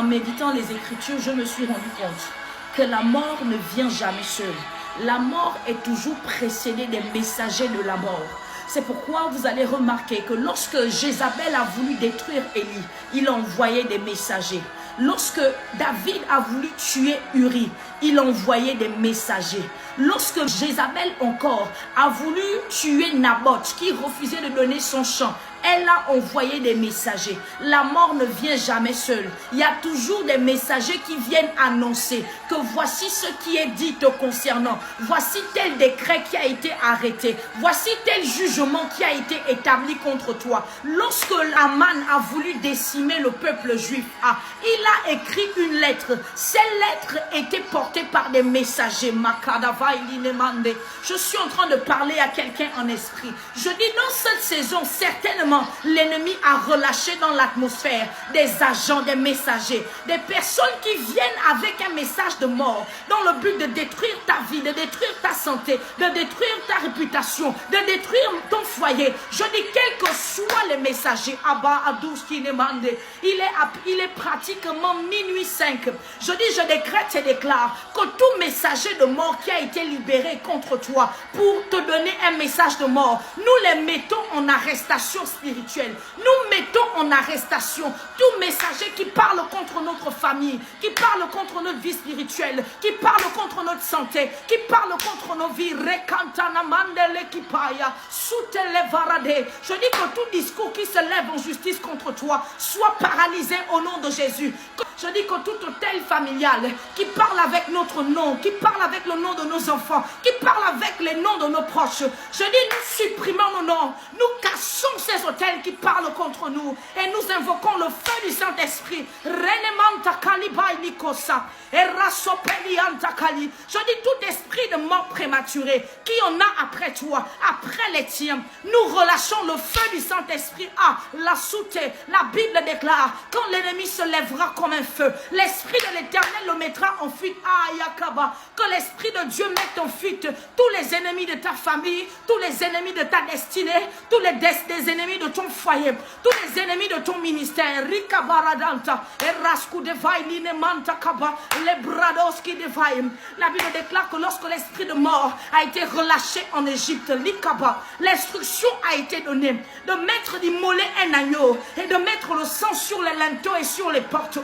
en méditant les Écritures, je me suis rendu compte que la mort ne vient jamais seule. La mort est toujours précédée des messagers de la mort. C'est pourquoi vous allez remarquer que lorsque Jézabel a voulu détruire Élie, il envoyait des messagers. Lorsque David a voulu tuer Uri, il envoyait des messagers. Lorsque Jézabel encore a voulu tuer Naboth, qui refusait de donner son champ, elle a envoyé des messagers. La mort ne vient jamais seule. Il y a toujours des messagers qui viennent annoncer que voici ce qui est dit te concernant. Voici tel décret qui a été arrêté. Voici tel jugement qui a été établi contre toi. Lorsque Aman a voulu décimer le peuple juif, il a écrit une lettre. Ces lettres étaient portées par des messagers. Je suis en train de parler à quelqu'un en esprit. Je dis dans cette saison, certainement, l'ennemi a relâché dans l'atmosphère des agents, des messagers, des personnes qui viennent avec un message de mort dans le but de détruire ta vie, de détruire ta santé, de détruire ta réputation, de détruire ton foyer. Je dis quels que soient les messagers, il est pratiquement minuit 5. Je dis, je décrète et déclare que tout messager de mort qui a été libéré contre toi pour te donner un message de mort, nous les mettons en arrestation spirituelle. Nous mettons en arrestation tout messager qui parle contre notre famille, qui parle contre notre vie spirituelle, qui parle contre notre santé, qui parle contre nos vies. Je dis que tout discours qui se lève en justice contre toi soit paralysé au nom de Jésus. Je dis que tout hôtel familial qui parle avec notre nom, qui parle avec le nom de nos enfants, qui parle avec les noms de nos proches, je dis nous supprimons nos noms, nous cassons ces hôtels qui parlent contre nous et nous invoquons le feu du Saint-Esprit. Je dis tout esprit de mort prématurée qui en a après toi, après les tiens, nous relâchons le feu du Saint-Esprit. La soutée, la Bible déclare, quand l'ennemi se lèvera comme un feu, l'Esprit de l'Éternel le mettra en fuite. Que l'Esprit de Dieu mette en fuite tous les ennemis de ta famille, tous les ennemis de ta destinée, tous les ennemis de ton foyer, tous les ennemis de ton ministère. La Bible déclare que lorsque l'esprit de mort a été relâché en Égypte, l'instruction a été donnée de mettre, d'immoler un agneau et de mettre le sang sur les linteaux et sur les portes.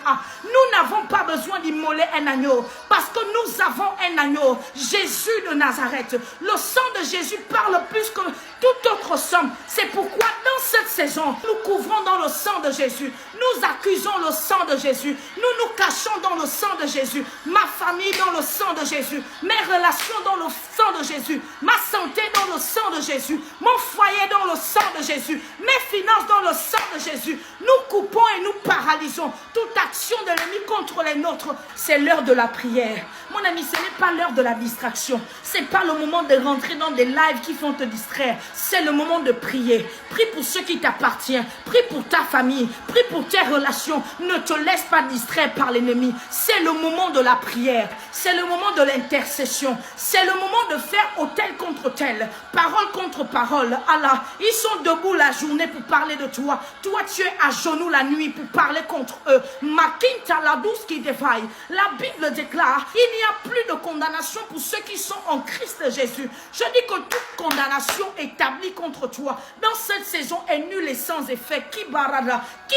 Nous n'avons pas besoin d'immoler un agneau parce que nous avons un agneau, Jésus de Nazareth. Le sang de Jésus parle plus que tout autre sang. C'est pourquoi dans cette saison, nous couvrons dans le sang de Jésus. Nous accusons le sang de Jésus. Nous nous cachons dans le sang de Jésus. Ma famille dans le sang de Jésus. Mes relations dans le sang de Jésus. Ma santé dans le sang de Jésus. Mon foyer dans le sang de Jésus. Mes finances dans le sang de Jésus. Nous coupons et nous paralysons toute action de l'ennemi contre les nôtres. C'est l'heure de la prière. Mon ami, ce n'est pas l'heure de la distraction. Ce n'est pas le moment de rentrer dans des lives qui font te distraire. C'est le moment de prier. Prie pour ceux qui t'appartiennent. Prie pour ta famille. Prie pour tes relations. Ne te laisse pas distraire par l'ennemi. C'est le moment de la prière. C'est le moment de l'intercession. C'est le moment de faire autel contre tel. Parole contre parole. Allah, ils sont debout la journée pour parler de toi. Toi, tu es à genoux la nuit pour parler contre eux. Makinta la douce qui défaille. La Bible déclare, il n'y a plus de condamnation pour ceux qui sont en Christ Jésus. Je dis que toute condamnation établie contre toi dans cette saison est nulle et sans effet. Qui barada, qui